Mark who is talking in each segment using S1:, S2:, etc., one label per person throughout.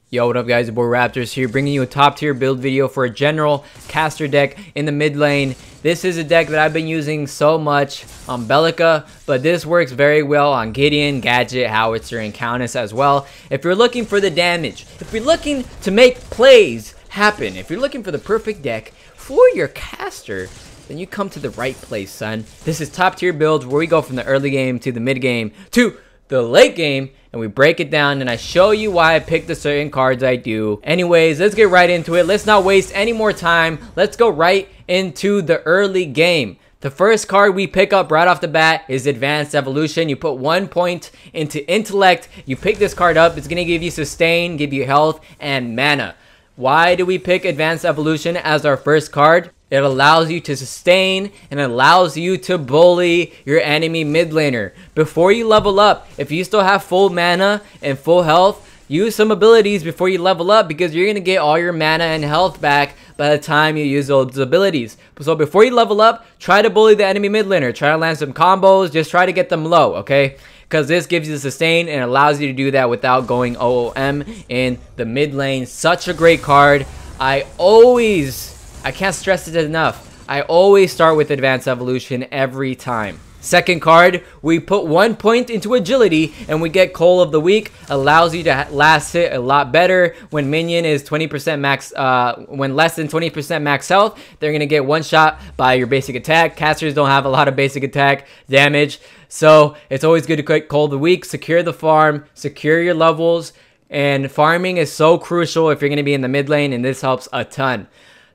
S1: Yo, what up guys, your boy Raptors here, bringing you a top tier build video for a general caster deck in the mid lane. This is a deck that I've been using so much on Bellica, but this works very well on Gideon, Gadget, Howitzer, and Countess as well. If you're looking for the damage, if you're looking to make plays happen, if you're looking for the perfect deck for your caster, then you come to the right place, son. This is top tier builds where we go from the early game to the mid game to the late game, and we break it down and I show you why I picked the certain cards I do. Anyways, let's get right into it. Let's not waste any more time. Let's go right into the early game. The first card we pick up right off the bat is Advanced Evolution. You put 1 point into Intellect. You pick this card up. It's going to give you Sustain, give you Health, and Mana. Why do we pick Advanced Evolution as our first card? It allows you to sustain and allows you to bully your enemy mid laner. Before you level up, if you still have full mana and full health, use some abilities before you level up because you're going to get all your mana and health back by the time you use those abilities. So before you level up, try to bully the enemy mid laner. Try to land some combos. Just try to get them low, okay? Because this gives you the sustain and allows you to do that without going OOM in the mid lane. Such a great card. I can't stress it enough. I always start with Advanced Evolution every time. Second card, we put 1 point into Agility and we get CULL of the Week. Allows you to last hit a lot better. When minion is 20% max, when less than 20% max health, they're going to get one shot by your basic attack. Casters don't have a lot of basic attack damage. So it's always good to click CULL of the Week. Secure the farm, secure your levels. And farming is so crucial if you're going to be in the mid lane, and this helps a ton.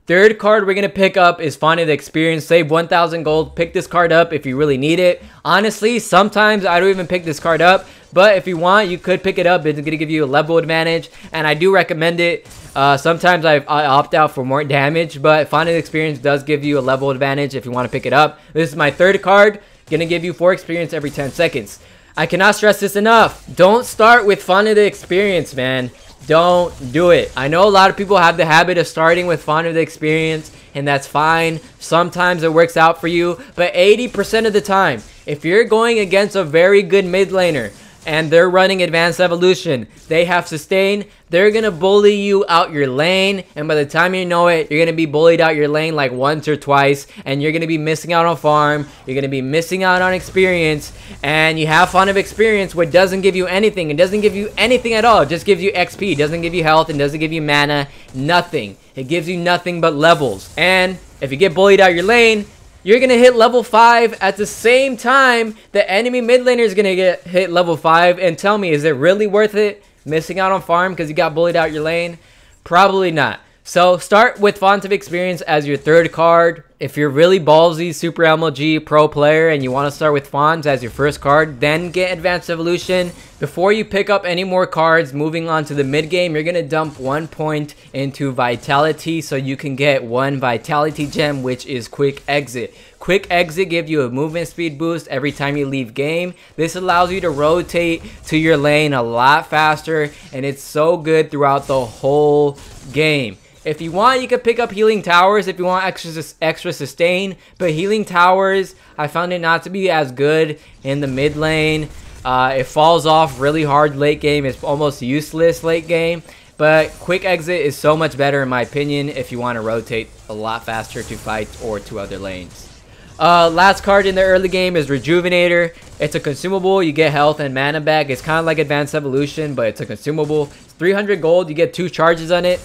S1: Third card we're going to pick up is Font of the Experience. Save 1,000 gold. Pick this card up if you really need it. Honestly, sometimes I don't even pick this card up. But if you want, you could pick it up. It's going to give you a level advantage. And I do recommend it. Sometimes I opt out for more damage. But Font of the Experience does give you a level advantage if you want to pick it up. This is my third card. Going to give you 4 experience every 10 seconds. I cannot stress this enough. Don't start with Font of the Experience, man. Don't do it. I know a lot of people have the habit of starting with Font of the Experience, and that's fine. Sometimes it works out for you, but 80% of the time, if you're going against a very good mid laner and they're running Advanced Evolution, they have Sustain, they're gonna bully you out your lane, and by the time you know it, you're gonna be bullied out your lane like once or twice, and you're gonna be missing out on farm, you're gonna be missing out on experience, and you have Font of Experience, which doesn't give you anything. It doesn't give you anything at all. It just gives you XP. It doesn't give you health, and doesn't give you mana, nothing. It gives you nothing but levels. And if you get bullied out your lane, you're going to hit level 5 at the same time the enemy mid laner is going to get hit level 5. And tell me, is it really worth it missing out on farm because you got bullied out your lane? Probably not. So start with Font of Experience as your third card. If you're really ballsy, super MLG pro player, and you want to start with Font as your first card, then get Advanced Evolution. Before you pick up any more cards, moving on to the mid game, you're going to dump 1 point into Vitality so you can get 1 Vitality gem, which is Quick Exit. Quick Exit gives you a movement speed boost every time you leave game. This allows you to rotate to your lane a lot faster, and it's so good throughout the whole game. If you want, you can pick up Healing Towers if you want extra sustain, but Healing Towers, I found it not to be as good in the mid lane. It falls off really hard late game. It's almost useless late game, but Quick Exit is so much better in my opinion if you want to rotate a lot faster to fight or to other lanes. Last card in the early game is Rejuvenator. It's a consumable. You get health and mana back. It's kind of like Advanced Evolution, but it's a consumable. It's 300 gold. You get 2 charges on it.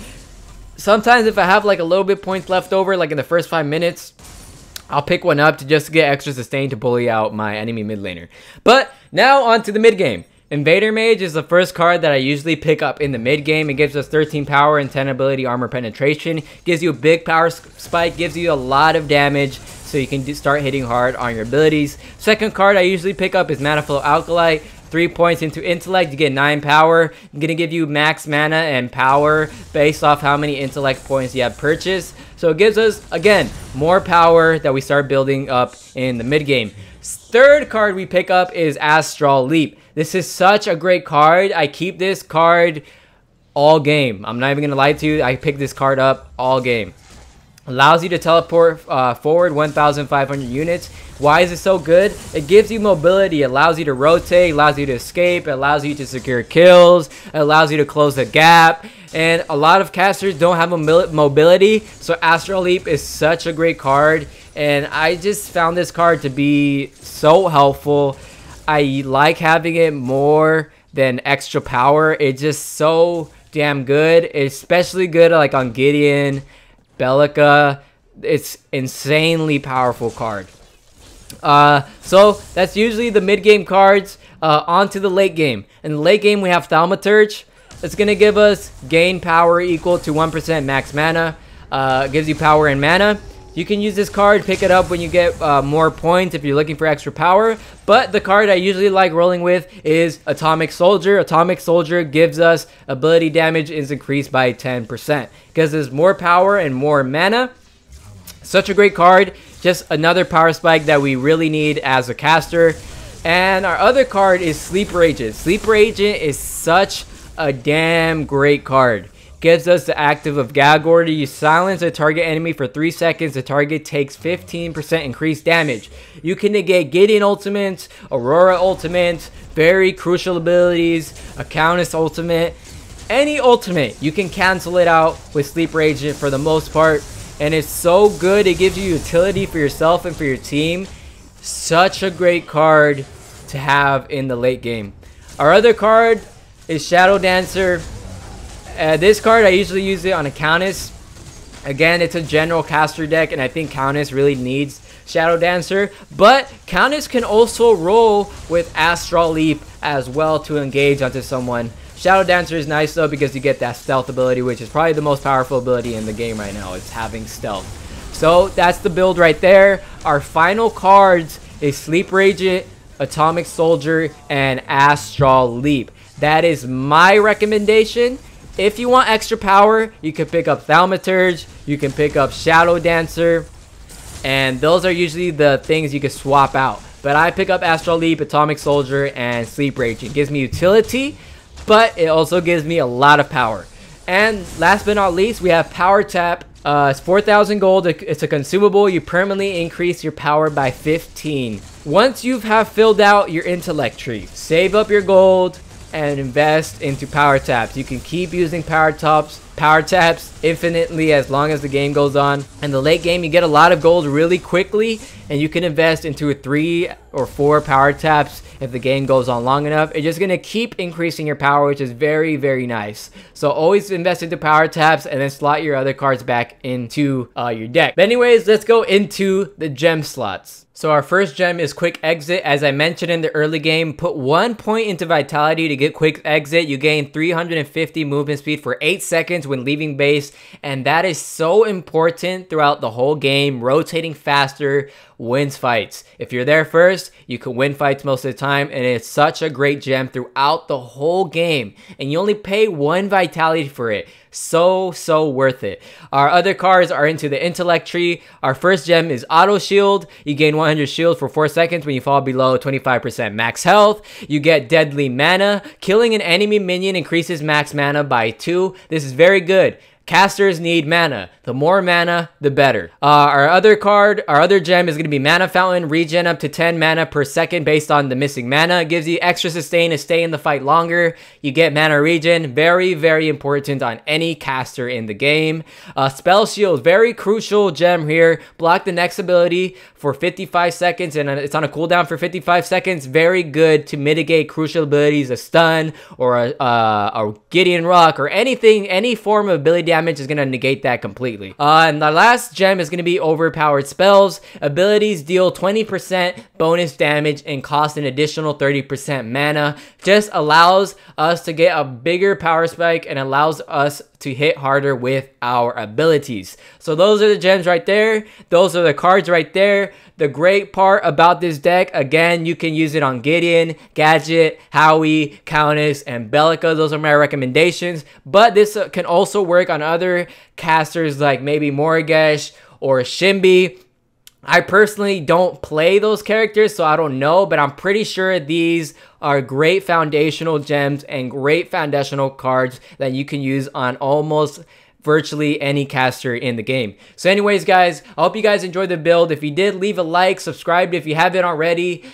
S1: Sometimes if I have like a little bit points left over, like in the first 5 minutes, I'll pick one up to just get extra sustain to bully out my enemy mid laner. But now on to the mid game. Invader Mage is the first card that I usually pick up in the mid game. It gives us 13 power and 10 ability armor penetration. Gives you a big power spike, gives you a lot of damage, so you can start hitting hard on your abilities. Second card I usually pick up is Mana Flow Acolyte. 3 points into Intellect, you get 9 power. I'm gonna give you max mana and power based off how many Intellect points you have purchased. So it gives us, again, more power that we start building up in the mid game. Third card we pick up is Astral Leap. This is such a great card. I keep this card all game. I'm not even gonna lie to you. I pick this card up all game. Allows you to teleport forward 1,500 units. Why is it so good? It gives you mobility, allows you to rotate, allows you to escape, it allows you to secure kills, it allows you to close the gap. And a lot of casters don't have mobility, so Astral Leap is such a great card. And I just found this card to be so helpful. I like having it more than extra power. It's just so damn good, especially good like on Gideon, Bellica. It's insanely powerful card. So that's usually the mid game cards. On to the late game. In the late game we have Thaumaturge. It's gonna give us gain power equal to 1% max mana. Gives you power and mana. You can use this card, pick it up when you get more points if you're looking for extra power. But the card I usually like rolling with is Atomic Soldier. Atomic Soldier gives us ability damage is increased by 10%. Because there's more power and more mana. Such a great card. Just another power spike that we really need as a caster. And our other card is Sleeper Agent. Sleeper Agent is such a damn great card. Gives us the active of Gag Order. You silence a target enemy for 3 seconds. The target takes 15% increased damage. You can negate Gideon ultimates, Aurora ultimates, very crucial abilities, a Countess ultimate. Any ultimate, you can cancel it out with Sleeper Agent for the most part. And it's so good. It gives you utility for yourself and for your team. Such a great card to have in the late game. Our other card is Shadow Dancer. This card, I usually use it on a Countess. Again, it's a general caster deck, and I think Countess really needs Shadow Dancer. But Countess can also roll with Astral Leap as well to engage onto someone. Shadow Dancer is nice though because you get that stealth ability, which is probably the most powerful ability in the game right now. It's having stealth. So that's the build right there. Our final cards is Sleeper Agent, Atomic Soldier, and Astral Leap. That is my recommendation. If you want extra power, you can pick up Thaumaturge, you can pick up Shadow Dancer, and those are usually the things you can swap out. But I pick up Astral Leap, Atomic Soldier, and Sleeper Agent. It gives me utility, but it also gives me a lot of power. And last but not least, we have Power Tap. It's 4,000 gold. It's a consumable. You permanently increase your power by 15. Once you have filled out your intellect tree, save up your gold and invest into power taps. You can keep using power taps infinitely as long as the game goes on. In the late game, you get a lot of gold really quickly, and you can invest into 3 or 4 power taps if the game goes on long enough. It's just gonna keep increasing your power, which is very, very nice. So always invest into power taps and then slot your other cards back into your deck. But anyways, let's go into the gem slots. So our first gem is Quick Exit. As I mentioned in the early game, put 1 point into Vitality to get Quick Exit. You gain 350 movement speed for 8 seconds when leaving base, and that is so important throughout the whole game. Rotating faster wins fights. If you're there first, you can win fights most of the time, and it's such a great gem throughout the whole game, and you only pay 1 Vitality for it. So worth it. Our other cards are into the intellect tree. Our first gem is Auto Shield. You gain 100 shield for 4 seconds when you fall below 25% max health. You get Deadly Mana. Killing an enemy minion increases max mana by 2. This is very good. Casters need mana. The more mana, the better. Our other gem is going to be Mana Fountain. Regen up to 10 mana per second based on the missing mana. It gives you extra sustain to stay in the fight longer. You get mana regen. Very, very important on any caster in the game. Spell Shield. Very crucial gem here. Block the next ability for 55 seconds, and it's on a cooldown for 55 seconds. Very good to mitigate crucial abilities, a stun or a Gideon Rock or anything, any form of ability damage is going to negate that completely. And the last gem is going to be Overpowered Spells. Abilities deal 20% bonus damage and cost an additional 30% mana. Just allows us to get a bigger power spike and allows us to hit harder with our abilities. So those are the gems right there. Those are the cards right there. The great part about this deck, again, you can use it on Gideon, Gadget, Howie, Countess, and Bellica. Those are my recommendations. But this can also work on other casters like maybe Morgesh or Shimby. I personally don't play those characters, so I don't know, but I'm pretty sure these are great foundational gems and great foundational cards that you can use on almost virtually any caster in the game. So anyways, guys, I hope you guys enjoyed the build. If you did, leave a like, subscribe if you haven't already,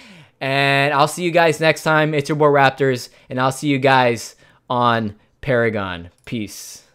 S1: and I'll see you guys next time. It's your boy Raptors, and I'll see you guys on Paragon. Peace.